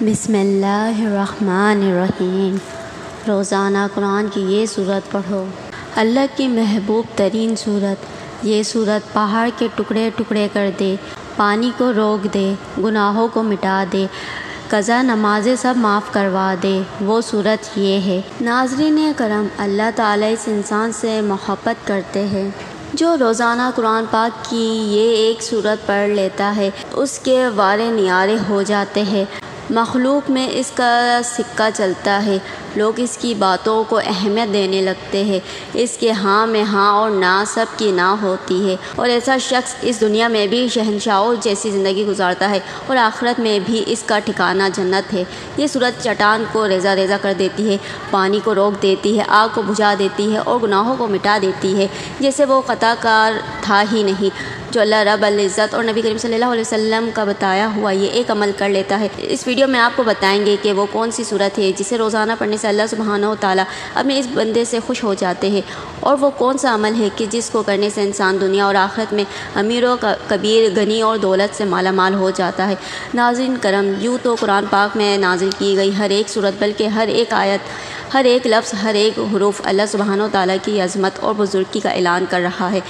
بسم اللہ الرحمن الرحیم۔ روزانہ قرآن کی یہ سورت پڑھو۔ اللہ کی محبوب ترین سورت۔ یہ سورت پہاڑ کے ٹکڑے ٹکڑے کر دے، پانی کو روک دے، گناہوں کو مٹا دے، قضا نمازیں سب معاف کروا دے، وہ سورت یہ ہے۔ ناظرین کرم، اللہ تعالیٰ اس انسان سے محبت کرتے ہیں جو روزانہ قرآن پاک کی یہ ایک سورت پڑھ لیتا ہے، اس کے وارے نیارے ہو جاتے ہیں۔ مخلوق میں اس کا سکہ چلتا ہے، لوگ اس کی باتوں کو اہمیت دینے لگتے ہیں، اس کے ہاں میں ہاں اور نہ سب کی نہ ہوتی ہے، اور ایسا شخص اس دنیا میں بھی شہنشاہوں جیسی زندگی گزارتا ہے اور آخرت میں بھی اس کا ٹھکانہ جنت ہے۔ یہ سورت چٹان کو ریزہ ریزہ کر دیتی ہے، پانی کو روک دیتی ہے، آگ کو بجھا دیتی ہے اور گناہوں کو مٹا دیتی ہے، جیسے وہ خطا کار تھا ہی نہیں۔ جو اللہ رب العزت اور نبی کریم صلی اللہ علیہ وسلم کا بتایا ہوا یہ ایک عمل کر لیتا ہے۔ اس ویڈیو میں آپ کو بتائیں گے کہ وہ کون سی سورت ہے جسے روزانہ پڑھنے سے اللہ سبحانہ و تعالیٰ اپنے اس بندے سے خوش ہو جاتے ہیں، اور وہ کون سا عمل ہے کہ جس کو کرنے سے انسان دنیا اور آخرت میں امیر و کبیر، غنی اور دولت سے مالا مال ہو جاتا ہے۔ ناظرین کرم، یوں تو قرآن پاک میں نازل کی گئی ہر ایک سورت، بلکہ ہر ایک آیت، ہر ایک لفظ، ہر ایک حروف اللہ سبحانہ و تعالیٰ کی عظمت اور بزرگی کا اعلان کر رہا ہے،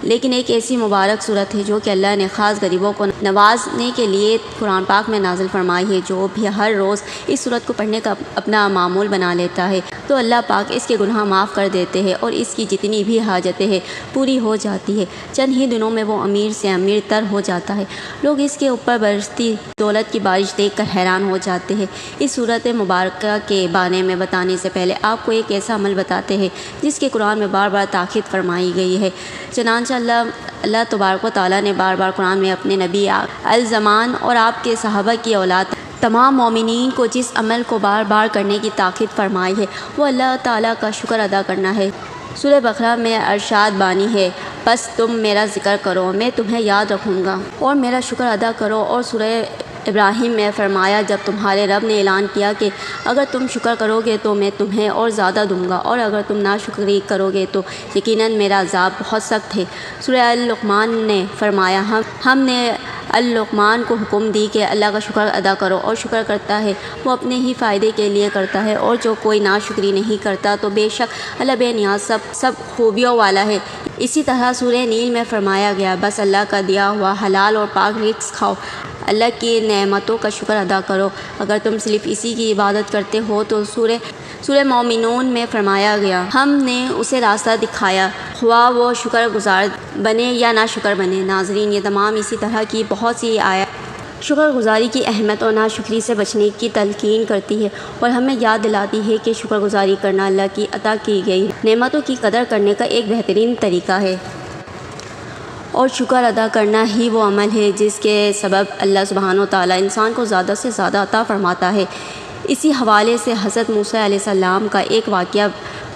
لیکن ایک ایسی مبارک صورت ہے جو کہ اللہ نے خاص غریبوں کو نوازنے کے لیے قرآن پاک میں نازل فرمائی ہے۔ جو بھی ہر روز اس صورت کو پڑھنے کا اپنا معمول بنا لیتا ہے تو اللہ پاک اس کے گناہ معاف کر دیتے ہیں اور اس کی جتنی بھی حاجتیں ہیں پوری ہو جاتی ہے۔ چند ہی دنوں میں وہ امیر سے امیر تر ہو جاتا ہے۔ لوگ اس کے اوپر برستی دولت کی بارش دیکھ کر حیران ہو جاتے ہیں۔ اس صورت مبارکہ کے بارے میں بتانے سے پہلے آپ کو ایک ایسا عمل بتاتے ہیں جس کے قرآن میں بار بار تاکید فرمائی گئی ہے۔ چنانچہ اللہ تبارک و تعالیٰ نے بار بار قرآن میں اپنے نبی الزمان اور آپ کے صحابہ کی اولاد تمام مومنین کو جس عمل کو بار بار کرنے کی تاکید فرمائی ہے وہ اللہ تعالیٰ کا شکر ادا کرنا ہے۔ سورہ بقرہ میں ارشاد بانی ہے، بس تم میرا ذکر کرو، میں تمہیں یاد رکھوں گا اور میرا شکر ادا کرو۔ اور سورہ ابراہیم میں فرمایا، جب تمہارے رب نے اعلان کیا کہ اگر تم شکر کرو گے تو میں تمہیں اور زیادہ دوں گا، اور اگر تم ناشکری کرو گے تو یقیناً میرا عذاب بہت سخت ہے۔ سورہ اللقمان نے فرمایا، ہم نے اللقمان کو حکم دی کہ اللہ کا شکر ادا کرو، اور شکر کرتا ہے وہ اپنے ہی فائدے کے لیے کرتا ہے، اور جو کوئی ناشکری نہیں کرتا تو بے شک اللہ بے نیاز سب خوبیوں والا ہے۔ اسی طرح سورہ نیل میں فرمایا گیا، بس اللہ کا دیا ہوا حلال اور پاک رزق کھاؤ، اللہ کی نعمتوں کا شکر ادا کرو، اگر تم صرف اسی کی عبادت کرتے ہو تو سورہ مومنون میں فرمایا گیا، ہم نے اسے راستہ دکھایا، خواہ وہ شکر گزار بنے یا نہ شکر بنے۔ ناظرین، یہ تمام اسی طرح کی بہت سی آیات شکر گزاری کی اہمیت اور ناشکری سے بچنے کی تلقین کرتی ہے اور ہمیں یاد دلاتی ہے کہ شکر گزاری کرنا اللہ کی عطا کی گئی نعمتوں کی قدر کرنے کا ایک بہترین طریقہ ہے، اور شکر ادا کرنا ہی وہ عمل ہے جس کے سبب اللہ سبحانہ و تعالیٰ انسان کو زیادہ سے زیادہ عطا فرماتا ہے۔ اسی حوالے سے حضرت موسیٰ علیہ السلام کا ایک واقعہ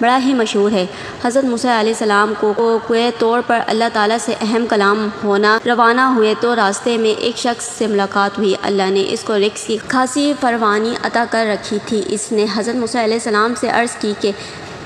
بڑا ہی مشہور ہے۔ حضرت موسیٰ علیہ السلام کو کوئی طور پر اللہ تعالیٰ سے اہم کلام ہونا روانہ ہوئے تو راستے میں ایک شخص سے ملاقات ہوئی۔ اللہ نے اس کو رزق کی خاصی فراوانی عطا کر رکھی تھی۔ اس نے حضرت موسیٰ علیہ السلام سے عرض کی کہ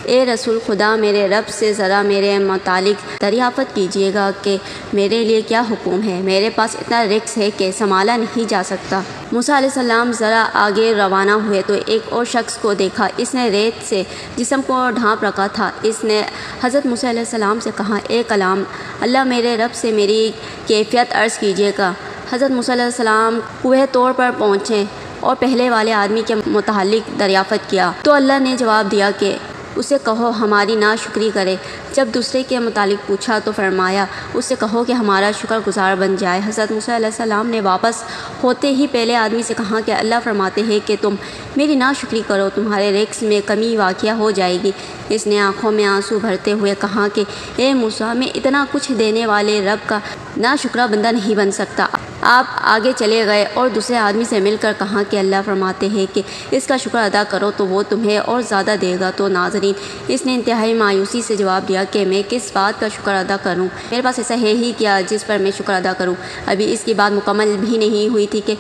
اے رسول خدا، میرے رب سے ذرا میرے متعلق دریافت کیجیے گا کہ میرے لیے کیا حکم ہے، میرے پاس اتنا رزق ہے کہ سنبھالا نہیں جا سکتا۔ موسیٰ علیہ السلام ذرا آگے روانہ ہوئے تو ایک اور شخص کو دیکھا، اس نے ریت سے جسم کو ڈھانپ رکھا تھا۔ اس نے حضرت موسیٰ علیہ السلام سے کہا، اے کلام اللہ، میرے رب سے میری کیفیت عرض کیجیے گا۔ حضرت موسیٰ علیہ السلام کوہ طور پر پہنچے اور پہلے والے آدمی کے متعلق دریافت کیا تو اللہ نے جواب دیا کہ اسے کہو ہماری ناشکری کرے۔ جب دوسرے کے متعلق پوچھا تو فرمایا، اس سے کہو کہ ہمارا شکر گزار بن جائے۔ حضرت موسیٰ علیہ السلام نے واپس ہوتے ہی پہلے آدمی سے کہا کہ اللہ فرماتے ہیں کہ تم میری ناشکری کرو، تمہارے رزق میں کمی واقع ہو جائے گی۔ اس نے آنکھوں میں آنسو بھرتے ہوئے کہا کہ اے موسیٰ، میں اتنا کچھ دینے والے رب کا ناشکرا بندہ نہیں بن سکتا۔ آپ آگے چلے گئے اور دوسرے آدمی سے مل کر کہا کہ اللہ فرماتے ہیں کہ اس کا شکر ادا کرو تو وہ تمہیں اور زیادہ دے گا۔ تو ناظرین، اس نے انتہائی مایوسی سے جواب دیا کہ میں کس بات کا شکر ادا کروں، میرے پاس ایسا ہے ہی کیا جس پر میں شکر ادا کروں۔ ابھی اس کی بات مکمل بھی نہیں ہوئی تھی کہ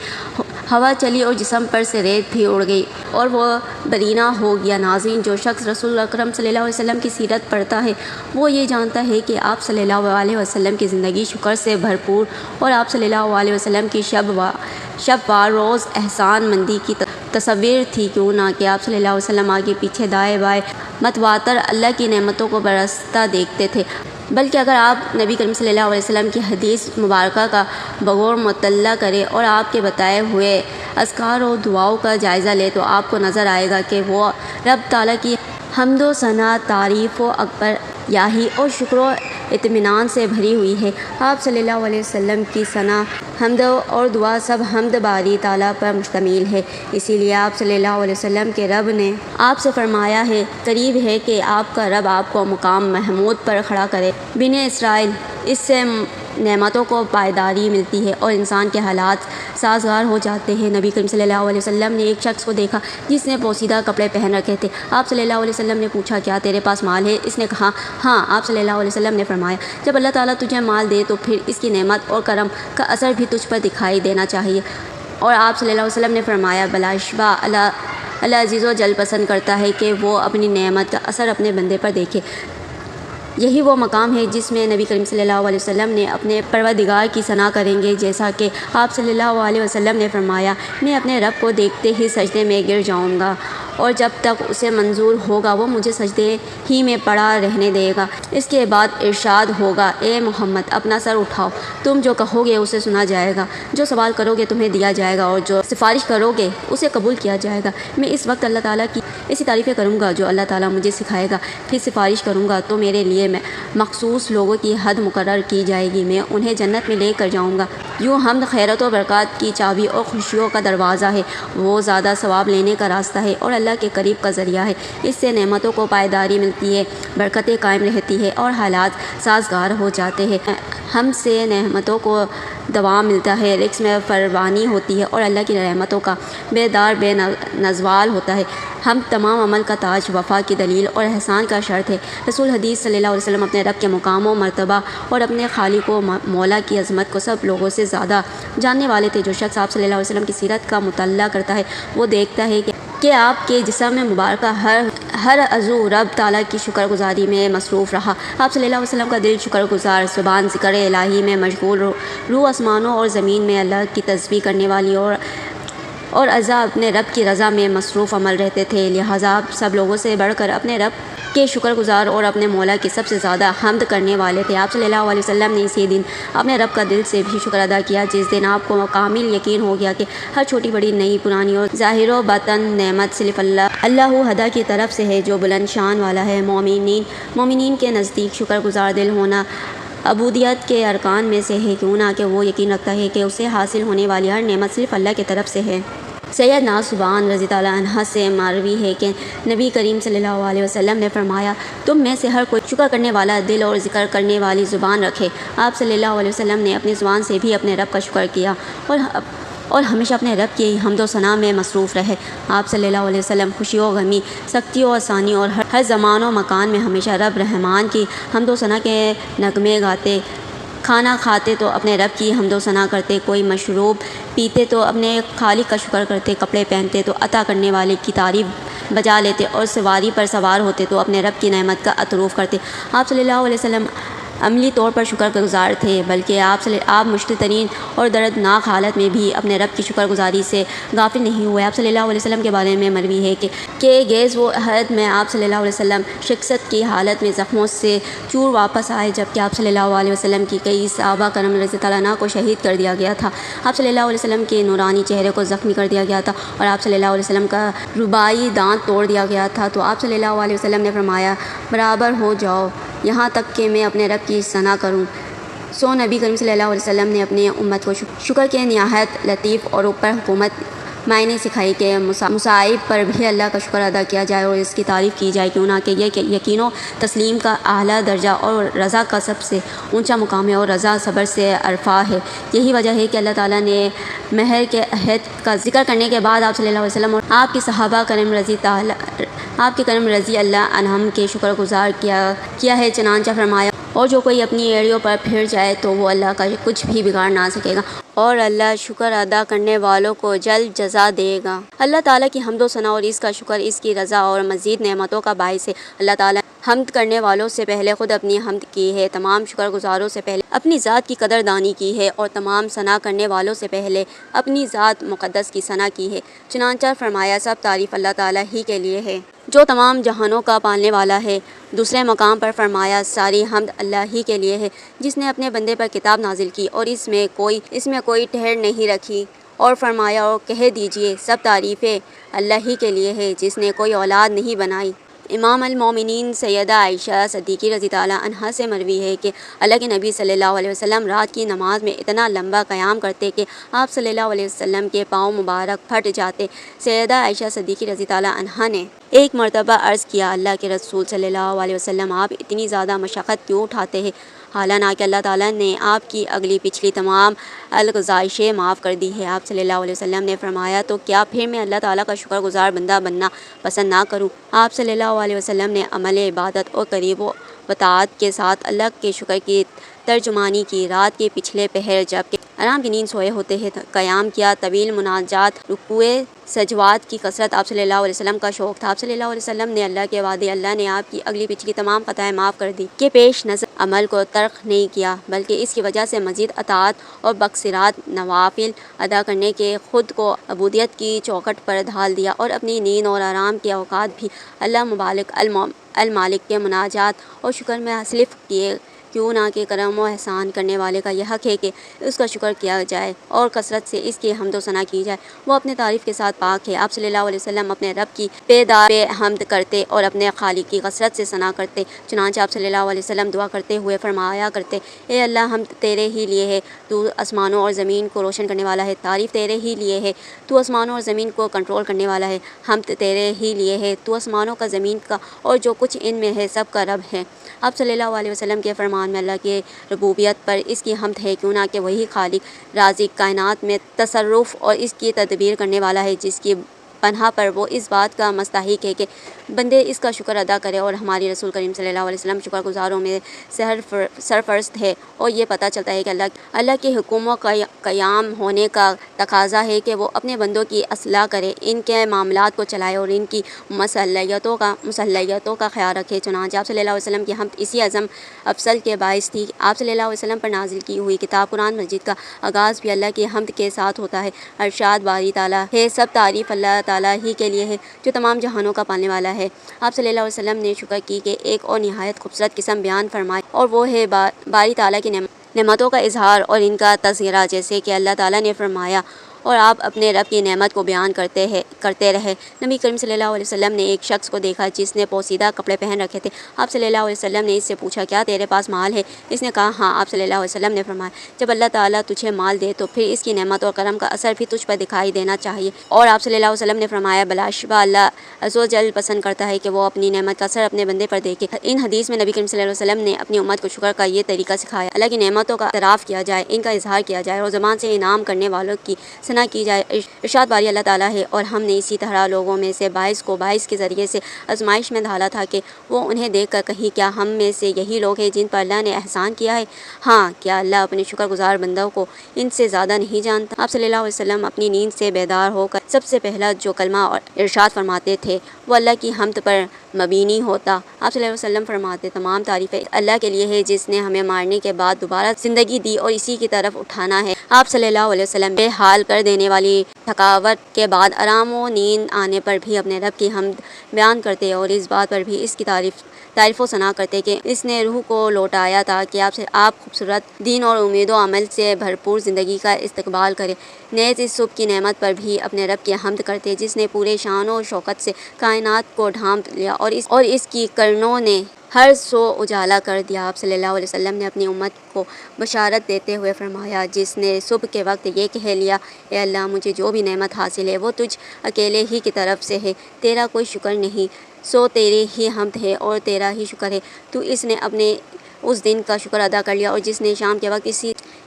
ہوا چلی اور جسم پر سے ریت بھی اڑ گئی اور وہ برینہ ہو گیا۔ ناظرین، جو شخص رسول اکرم صلی اللہ علیہ وسلم کی سیرت پڑھتا ہے وہ یہ جانتا ہے کہ آپ صلی اللہ علیہ وسلم کی زندگی شکر سے بھرپور اور آپ صلی اللہ علیہ وسلم کی شب و روز احسان مندی کی تصویر تھی۔ کیوں نہ کہ آپ صلی اللہ علیہ وسلم آگے پیچھے دائیں بائیں متواتر اللہ کی نعمتوں کو برستا دیکھتے تھے، بلکہ اگر آپ نبی کریم صلی اللہ علیہ وسلم کی حدیث مبارکہ کا بغور مطالعہ کریں اور آپ کے بتائے ہوئے اذکار و دعاؤں کا جائزہ لیں تو آپ کو نظر آئے گا کہ وہ رب تعالیٰ کی حمد و ثنا، تعریف و اکبر یاہی اور شکر و اطمینان سے بھری ہوئی ہے۔ آپ صلی اللہ علیہ وسلم کی ثنا، حمد اور دعا سب حمد باری تعالیٰ پر مشتمل ہے۔ اسی لیے آپ صلی اللہ علیہ وسلم کے رب نے آپ سے فرمایا ہے، قریب ہے کہ آپ کا رب آپ کو مقام محمود پر کھڑا کرے۔ بنی اسرائیل، اس سے نعمتوں کو پائیداری ملتی ہے اور انسان کے حالات سازگار ہو جاتے ہیں۔ نبی کریم صلی اللہ علیہ وسلم نے ایک شخص کو دیکھا جس نے پوسیدہ کپڑے پہن رکھے تھے۔ آپ صلی اللہ علیہ وسلم نے پوچھا، کیا تیرے پاس مال ہے؟ اس نے کہا، ہاں۔ آپ صلی اللہ علیہ وسلم نے فرمایا، جب اللہ تعالیٰ تجھے مال دے تو پھر اس کی نعمت اور کرم کا اثر بھی تجھ پر دکھائی دینا چاہیے۔ اور آپ صلی اللہ علیہ وسلم نے فرمایا، بلا شبہ اللہ عزیز و جل پسند کرتا ہے کہ وہ اپنی نعمت کا اثر اپنے بندے پر دیکھے۔ یہی وہ مقام ہے جس میں نبی کریم صلی اللہ علیہ وسلم نے اپنے پروردگار کی ثنا کریں گے، جیسا کہ آپ صلی اللہ علیہ وسلم نے فرمایا، میں اپنے رب کو دیکھتے ہی سجدے میں گر جاؤں گا اور جب تک اسے منظور ہوگا وہ مجھے سجدے ہی میں پڑا رہنے دے گا۔ اس کے بعد ارشاد ہوگا، اے محمد، اپنا سر اٹھاؤ، تم جو کہو گے اسے سنا جائے گا، جو سوال کرو گے تمہیں دیا جائے گا اور جو سفارش کرو گے اسے قبول کیا جائے گا۔ میں اس وقت اللہ تعالیٰ کی ایسی تعریفیں کروں گا جو اللہ تعالیٰ مجھے سکھائے گا، پھر سفارش کروں گا تو میرے لیے مخصوص لوگوں کی حد مقرر کی جائے گی، میں انہیں جنت میں لے کر جاؤں گا۔ یوں حمد خیرت و برکات کی چابی اور خوشیوں کا دروازہ ہے، وہ زیادہ ثواب لینے کا راستہ ہے اور اللہ کے قریب کا ذریعہ ہے۔ اس سے نعمتوں کو پائیداری ملتی ہے، برکتیں قائم رہتی ہے اور حالات سازگار ہو جاتے ہیں۔ ہم سے نعمتوں کو دوام ملتا ہے، رزق میں فراوانی ہوتی ہے اور اللہ کی رحمتوں کا بیدار بے نزوال ہوتا ہے۔ ہم تمام عمل کا تاج، وفا کی دلیل اور احسان کا شرط ہے۔ رسول حدیث صلی اللہ علیہ وسلم اپنے رب کے مقام و مرتبہ اور اپنے خالق و مولا کی عظمت کو سب لوگوں سے زیادہ جاننے والے تھے۔ جو شخص آپ صلی اللہ علیہ وسلم کی سیرت کا مطالعہ کرتا ہے وہ دیکھتا ہے کہ آپ کے جسم مبارکہ ہر عضو رب تعالیٰ کی شکر گزاری میں مصروف رہا۔ آپ صلی اللہ علیہ وسلم کا دل شکر گزار، زبان ذکر الہی میں مشغول، روح آسمانوں اور زمین میں اللہ کی تسبیح کرنے والی اور اعضاء اپنے رب کی رضا میں مصروف عمل رہتے تھے۔ لہٰذا آپ سب لوگوں سے بڑھ کر اپنے رب کے شکر گزار اور اپنے مولا کی سب سے زیادہ حمد کرنے والے تھے۔ آپ صلی اللہ علیہ وسلم نے اسی دن اپنے رب کا دل سے بھی شکر ادا کیا، جس دن آپ کو کامل یقین ہو گیا کہ ہر چھوٹی بڑی، نئی پرانی اور ظاہر و باطن نعمت صرف اللہ وحدہ کی طرف سے ہے جو بلند شان والا ہے۔ مومنین کے نزدیک شکر گزار دل ہونا عبودیت کے ارکان میں سے ہے، کیوں نہ کہ وہ یقین رکھتا ہے کہ اسے حاصل ہونے والی ہر نعمت صرف اللہ کی طرف سے ہے۔ سیدنا ثوبان رضی اللہ عنہ سے مروی ہے کہ نبی کریم صلی اللہ علیہ وسلم نے فرمایا، تم میں سے ہر کوئی شکر کرنے والا دل اور ذکر کرنے والی زبان رکھے۔ آپ صلی اللہ علیہ وسلم نے اپنی زبان سے بھی اپنے رب کا شکر کیا اور ہمیشہ اپنے رب کی حمد و ثنا میں مصروف رہے۔ آپ صلی اللہ علیہ وسلم خوشی و غمی، سختی و آسانی اور ہر زمان و مکان میں ہمیشہ رب رحمان کی حمد و ثنا کے نغمے گاتے۔ کھانا کھاتے تو اپنے رب کی حمد و ثنا کرتے، کوئی مشروب پیتے تو اپنے خالق کا شکر کرتے، کپڑے پہنتے تو عطا کرنے والے کی تعریف بجا لیتے اور سواری پر سوار ہوتے تو اپنے رب کی نعمت کا اطروف کرتے۔ آپ صلی اللہ علیہ وسلم عملی طور پر شکر گزار تھے، بلکہ آپ مشکل ترین اور دردناک حالت میں بھی اپنے رب کی شکر گزاری سے غافل نہیں ہوئے۔ آپ صلی اللہ علیہ وسلم کے بارے میں مروی ہے کہ گیز و عہد میں آپ صلی اللہ علیہ وسلم شکست کی حالت میں زخموں سے چور واپس آئے، جبکہ آپ صلی اللہ علیہ وسلم کی کئی صحابہ کرام رضی اللہ عنہ کو شہید کر دیا گیا تھا۔ آپ صلی اللہ علیہ وسلم کے نورانی چہرے کو زخمی کر دیا گیا تھا اور آپ صلی اللہ علیہ وسلم کا رباعی دانت توڑ دیا گیا تھا، تو آپ صلی اللہ علیہ وسلم نے فرمایا، برابر ہو جاؤ یہاں تک کہ میں اپنے رب کی ثنا کروں۔ نبی کریم صلی اللہ علیہ وسلم نے اپنی امت کو شکر کے نہایت لطیف اور اوپر حکمت معنی سکھائی کہ مصائب پر بھی اللہ کا شکر ادا کیا جائے اور اس کی تعریف کی جائے، کیوں نہ کہ یہ یقین و تسلیم کا اعلیٰ درجہ اور رضا کا سب سے اونچا مقام ہے اور رضا صبر سے ارفع ہے۔ یہی وجہ ہے کہ اللہ تعالیٰ نے مہر کے عہد کا ذکر کرنے کے بعد آپ صلی اللہ علیہ وسلم اور آپ کے صحابہ کرم رضی اللہ عنہم کے شکر گزار کیا ہے، چنانچہ فرمایا، اور جو کوئی اپنی ایڑیوں پر پھر جائے تو وہ اللہ کا کچھ بھی بگاڑ نہ سکے گا۔ اور اللہ شکر ادا کرنے والوں کو جلد جزا دے گا۔ اللہ تعالیٰ کی حمد و ثنا اور اس کا شکر اس کی رضا اور مزید نعمتوں کا باعث ہے۔ اللہ تعالیٰ حمد کرنے والوں سے پہلے خود اپنی حمد کی ہے، تمام شکر گزاروں سے پہلے اپنی ذات کی قدر دانی کی ہے، اور تمام ثنا کرنے والوں سے پہلے اپنی ذات مقدس کی ثنا کی ہے۔ چنانچہ فرمایا سب تعریف اللہ تعالیٰ ہی کے لیے ہے جو تمام جہانوں کا پالنے والا ہے۔ دوسرے مقام پر فرمایا ساری حمد اللہ ہی کے لیے ہے جس نے اپنے بندے پر کتاب نازل کی اور اس میں کوئی ٹھہر نہیں رکھی، اور فرمایا اور کہہ دیجئے سب تعریفیں اللہ ہی کے لیے ہے جس نے کوئی اولاد نہیں بنائی۔ امام المومنین سیدہ عائشہ صدیقہ رضی اللہ عنہا سے مروی ہے کہ اللہ کے نبی صلی اللہ علیہ وسلم رات کی نماز میں اتنا لمبا قیام کرتے کہ آپ صلی اللہ علیہ وسلم کے پاؤں مبارک پھٹ جاتے۔ سیدہ عائشہ صدیقہ رضی اللہ عنہا نے ایک مرتبہ عرض کیا، اللہ کے رسول صلی اللہ علیہ وسلم آپ اتنی زیادہ مشقت کیوں اٹھاتے ہیں، حالانکہ اللہ تعالیٰ نے آپ کی اگلی پچھلی تمام الغزائشیں معاف کر دی ہے۔ آپ صلی اللہ علیہ وسلم نے فرمایا تو کیا پھر میں اللہ تعالیٰ کا شکر گزار بندہ بننا پسند نہ کروں؟ آپ صلی اللہ علیہ وسلم نے عمل عبادت اور قریب و طاعت کے ساتھ اللہ کے شکر کی ترجمانی کی۔ رات کے پچھلے پہر جب کہ آرام کی نیند سوئے ہوتے ہیں قیام کیا، طویل مناجات، رکوع سجوات کی کثرت آپ صلی اللہ علیہ وسلم کا شوق تھا۔ آپ صلی اللہ علیہ وسلم نے اللہ کے وعدے، اللہ نے آپ کی اگلی پچھلی تمام خطائیں معاف کر دی کے پیش نظر عمل کو ترک نہیں کیا، بلکہ اس کی وجہ سے مزید اطاعت اور بکثرات نوافل ادا کرنے کے خود کو عبودیت کی چوکھٹ پر ڈھال دیا، اور اپنی نیند اور آرام کے اوقات بھی اللہ مبارک المالک کے مناجات اور شکر میں حلف کیے، کیوں نہ کہ کرم و احسان کرنے والے کا یہ حق ہے کہ اس کا شکر کیا جائے اور کثرت سے اس کی حمد و ثنا کی جائے، وہ اپنے تعریف کے ساتھ پاک ہے۔ آپ صلی اللہ علیہ وسلم اپنے رب کی بیدار حمد کرتے اور اپنے خالق کی کثرت سے ثنا کرتے۔ چنانچہ آپ صلی اللہ علیہ وسلم دعا کرتے ہوئے فرمایا کرتے، اے اللہ حمد تیرے ہی لیے ہے، تو آسمانوں اور زمین کو روشن کرنے والا ہے، تعریف تیرے ہی لیے ہے، تو آسمانوں اور زمین کو کنٹرول کرنے والا ہے، حمد تیرے ہی لیے ہے، تو آسمانوں کا، زمین کا اور جو کچھ ان میں ہے سب کا رب ہے۔ آپ صلی اللہ علیہ وسلم کے فرمان میں اللہ کی ربوبیت پر اس کی حمد ہے، کیوں نہ کہ وہی خالق رازق کائنات میں تصرف اور اس کی تدبیر کرنے والا ہے، جس کی پناہ پر وہ اس بات کا مستحق ہے کہ بندے اس کا شکر ادا کرے، اور ہماری رسول کریم صلی اللہ علیہ وسلم شکر گزاروں میں سرفرست ہے۔ اور یہ پتہ چلتا ہے کہ اللہ کے حکموں کا قیام ہونے کا تقاضا ہے کہ وہ اپنے بندوں کی اصلاح کرے، ان کے معاملات کو چلائے اور ان کی مصلحتوں کا خیال رکھے۔ چنانچہ آپ صلی اللہ علیہ وسلم کی حمد اسی عزم افضل کے باعث تھی۔ آپ صلی اللہ علیہ وسلم پر نازل کی ہوئی کتاب قرآن مجید کا آغاز بھی اللہ کی حمد کے ساتھ ہوتا ہے۔ ارشاد باری تعالیٰ ہے، سب تعریف اللہ تعالیٰ ہی کے لیے ہے جو تمام جہانوں کا پالنے والا ہے۔ آپ صلی اللہ علیہ وسلم نے شکر کی کہ ایک اور نہایت خوبصورت قسم بیان فرمائی، اور وہ ہے باری تعالیٰ کی نعمتوں کا اظہار اور ان کا تذکرہ، جیسے کہ اللہ تعالیٰ نے فرمایا اور آپ اپنے رب کی نعمت کو بیان کرتے رہے۔ نبی کریم صلی اللہ علیہ وسلم نے ایک شخص کو دیکھا جس نے پوسیدہ کپڑے پہن رکھے تھے۔ آپ صلی اللہ علیہ وسلم نے اس سے پوچھا، کیا تیرے پاس مال ہے؟ اس نے کہا ہاں۔ آپ صلی اللہ علیہ وسلم نے فرمایا، جب اللہ تعالیٰ تجھے مال دے تو پھر اس کی نعمت اور کرم کا اثر بھی تجھ پر دکھائی دینا چاہیے۔ اور آپ صلی اللہ علیہ وسلم نے فرمایا، بلا شبہ اللہ عز و جل پسند کرتا ہے کہ وہ اپنی نعمت کا اثر اپنے بندے پر دیکھے۔ ان حدیث میں نبی کریم صلی اللہ علیہ وسلم نے اپنی امت کو شکر کا یہ طریقہ سکھایا، اللہ کی نعمتوں کا اعتراف کیا جائے، ان کا اظہار کیا جائے اور زبان سے انعام کرنے والوں کی ثنا کی جائے۔ ارشاد باری اللہ تعالیٰ ہے، اور ہم نے اسی طرح لوگوں میں سے باعث کے ذریعے سے آزمائش میں ڈالا تھا کہ وہ انہیں دیکھ کر کہیں، کیا ہم میں سے یہی لوگ ہیں جن پر اللہ نے احسان کیا ہے؟ ہاں، کیا اللہ اپنے شکر گزار بندوں کو ان سے زیادہ نہیں جانتا؟ آپ صلی اللہ علیہ وسلم اپنی نیند سے بیدار ہو کر سب سے پہلا جو کلمہ اور ارشاد فرماتے تھے وہ اللہ کی حمد پر مبنی ہوتا۔ آپ صلی اللہ علیہ وسلم فرماتے، تمام تعریفیں اللہ کے لیے ہے جس نے ہمیں مارنے کے بعد دوبارہ زندگی دی اور اسی کی طرف اٹھانا ہے۔ آپ صلی اللہ علیہ وسلم بے حال کر دینے والی تھکاوٹ کے بعد آرام و نیند آنے پر بھی اپنے رب کی حمد بیان کرتے اور اس بات پر بھی اس کی تعریف و ثنا کرتے کہ اس نے روح کو لوٹایا تاکہ آپ خوبصورت دین اور امید و عمل سے بھرپور زندگی کا استقبال کریں۔ نیز اس صبح کی نعمت پر بھی اپنے رب کی حمد کرتے جس نے پورے شان و شوکت سے کائنات کو ڈھانپ لیا اور اس کی کرنوں نے ہر سو اجالا کر دیا۔ آپ صلی اللہ علیہ وسلم نے اپنی امت کو بشارت دیتے ہوئے فرمایا، جس نے صبح کے وقت یہ کہہ لیا، اے اللہ مجھے جو بھی نعمت حاصل ہے وہ تجھ اکیلے ہی کی طرف سے ہے، تیرا کوئی شکر نہیں، سو تیری ہی حمد ہے اور تیرا ہی شکر ہے، تو اس نے اپنے اس دن کا شکر ادا کر لیا، اور جس نے شام کے وقت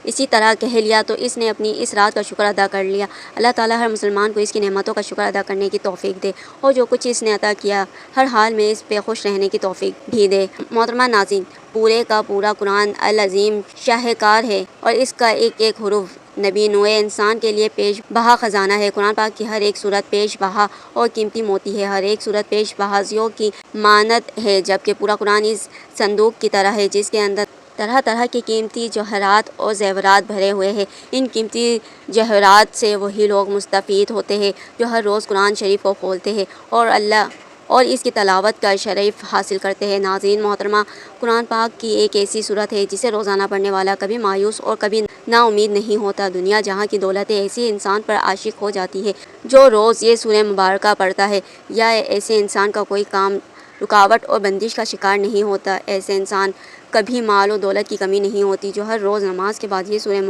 اسی طرح کہہ لیا تو اس نے اپنی اس رات کا شکر ادا کر لیا۔ اللہ تعالیٰ ہر مسلمان کو اس کی نعمتوں کا شکر ادا کرنے کی توفیق دے، اور جو کچھ اس نے عطا کیا ہر حال میں اس پہ خوش رہنے کی توفیق بھی دے۔ محترمہ ناظرین، پورے کا پورا قرآن العظیم شاہکار ہے، اور اس کا ایک ایک حرف نبی نوع انسان کے لیے پیش بہا خزانہ ہے۔ قرآن پاک کی ہر ایک صورت پیش بہا اور قیمتی موتی ہے، ہر ایک صورت پیش بہازیوں کی مانند ہے، جبکہ پورا قرآن اس صندوق کی طرح ہے جس کے اندر طرح طرح کے قیمتی جوہرات اور زیورات بھرے ہوئے ہیں۔ ان قیمتی جوہرات سے وہی لوگ مستفید ہوتے ہیں جو ہر روز قرآن شریف کو کھولتے ہیں اور اس کی تلاوت کا شرف حاصل کرتے ہیں۔ ناظرین محترمہ، قرآن پاک کی ایک ایسی صورت ہے جسے روزانہ پڑھنے والا کبھی مایوس اور کبھی نا امید نہیں ہوتا۔ دنیا جہاں کی دولتیں ایسے انسان پر عاشق ہو جاتی ہے جو روز یہ سورہ مبارکہ پڑھتا ہے، یا ایسے انسان کا کوئی کام رکاوٹ اور بندش کا شکار نہیں ہوتا۔ ایسے انسان کبھی مال و دولت کی کمی نہیں ہوتی جو ہر روز نماز کے بعد یہ سورہ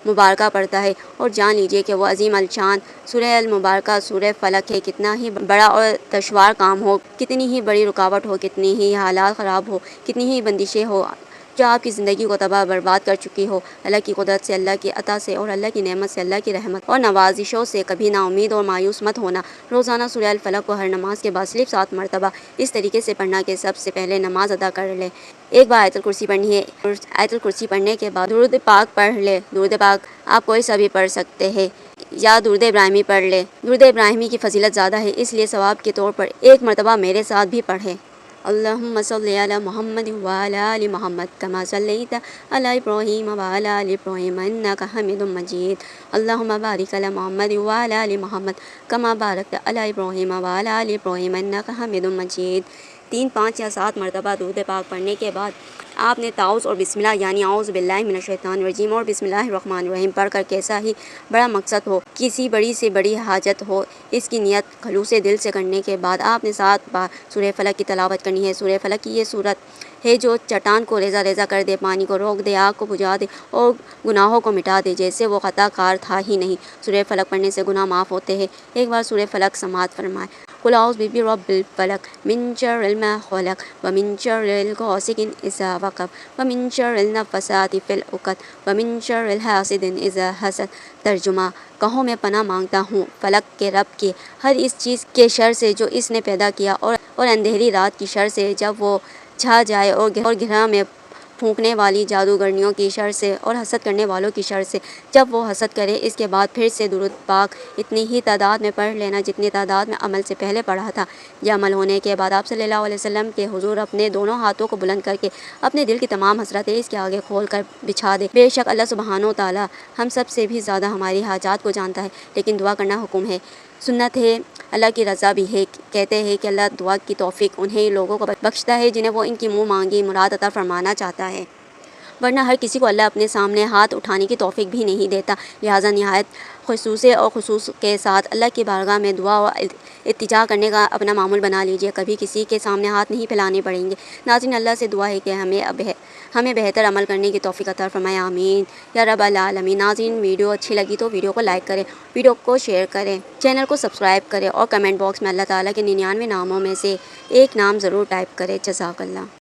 مبارکہ پڑھتا ہے، اور جان لیجیے کہ وہ عظیم الشان سورہ المبارکہ سورہ فلق ہے۔ کتنا ہی بڑا اور دشوار کام ہو، کتنی ہی بڑی رکاوٹ ہو، کتنی ہی حالات خراب ہو، کتنی ہی بندشیں ہو جو آپ کی زندگی کو تباہ برباد کر چکی ہو، اللہ کی قدرت سے، اللہ کی عطا سے اور اللہ کی نعمت سے، اللہ کی رحمت اور نوازشوں سے کبھی نا امید اور مایوس مت ہونا۔ روزانہ سورہ الفلق کو ہر نماز کے بعد صرف 7 مرتبہ اس طریقے سے پڑھنا کہ سب سے پہلے نماز ادا کر لے۔ ایک بار آیت الکرسی پڑھنی ہے، آیت الکرسی پڑھنے کے بعد درود پاک پڑھ لے۔ درود پاک آپ کوئی سا بھی پڑھ سکتے ہیں یا درود ابراہیمی پڑھ لے۔ درود ابراہیمی کی فضیلت زیادہ ہے، اس لیے ثواب کے طور پر ایک مرتبہ میرے ساتھ بھی پڑھیں۔ اللہم صلی علی محمد وعلی آل محمد کما صلیت علی ابراہیم وعلی آل ابراہیم انک حمید مجید۔ اللہم بارک علی محمد وعلی آل محمد کما بارکت علی ابراہیم وعلی آل ابراہیم انک حمید مجید۔ 3، 5 یا 7 مرتبہ درود پاک پڑھنے کے بعد آپ نے تعوذ اور بسم اللہ یعنی اعوذ باللہ من الشیطان الرجیم اور بسم اللہ الرحمن الرحیم پڑھ کر کیسا ہی بڑا مقصد ہو، کسی بڑی سے بڑی حاجت ہو، اس کی نیت خلوص دل سے کرنے کے بعد آپ نے 7 بار سورہ فلق کی تلاوت کرنی ہے۔ سورہ فلق کی یہ صورت ہے جو چٹان کو ریزہ ریزہ کر دے، پانی کو روک دے، آگ کو بجھا دے اور گناہوں کو مٹا دے جیسے وہ خطا کار تھا ہی نہیں۔ سورہ فلق پڑھنے سے گناہ معاف ہوتے ہیں۔ ایک بار سورہ فلق سماعت فرمائے۔ قل اعوذ برب الفلق من شر ما خلق ومن شر غاسق اذا وقب ومن شر النفاثات في العقد ومن شر حاسد اذا حسد۔ ترجمہ: کہو میں پناہ مانگتا ہوں فلق کے رب کی ہر اس چیز کے شر سے جو اس نے پیدا کیا، اور اندھیری رات کی شر سے جب وہ چھا جائے، اور گرہ میں پھونکنے والی جادوگرنیوں کی شر سے، اور حسد کرنے والوں کی شر سے جب وہ حسد کرے۔ اس کے بعد پھر سے درود پاک اتنی ہی تعداد میں پڑھ لینا جتنی تعداد میں عمل سے پہلے پڑھا تھا۔ یہ عمل ہونے کے بعد آپ صلی اللہ علیہ وسلم کے حضور اپنے دونوں ہاتھوں کو بلند کر کے اپنے دل کی تمام حسرتیں اس کے آگے کھول کر بچھا دے۔ بے شک اللہ سبحانہ و تعالی ہم سب سے بھی زیادہ ہماری حاجات کو جانتا ہے، لیکن دعا کرنا حکم ہے، سنت ہے، اللہ کی رضا بھی ہے۔ کہتے ہیں کہ اللہ دعا کی توفیق انہیں لوگوں کو بخشتا ہے جنہیں وہ ان کی منہ مانگی مراد عطا فرمانا چاہتا ہے، ورنہ ہر کسی کو اللہ اپنے سامنے ہاتھ اٹھانے کی توفیق بھی نہیں دیتا۔ لہٰذا نہایت خصوص کے ساتھ اللہ کی بارگاہ میں دعا و التجا کرنے کا اپنا معمول بنا لیجیے، کبھی کسی کے سامنے ہاتھ نہیں پھیلانے پڑیں گے۔ ناظرین، اللہ سے دعا ہے کہ ہمیں بہتر عمل کرنے کی توفیق عطا فرمائے، آمین یا رب العالمین۔ ناظرین، ویڈیو اچھی لگی تو ویڈیو کو لائک کریں، ویڈیو کو شیئر کریں، چینل کو سبسکرائب کریں اور کمنٹ باکس میں اللہ تعالیٰ کے 99 ناموں میں سے ایک نام ضرور ٹائپ کریں۔ جزاک اللہ۔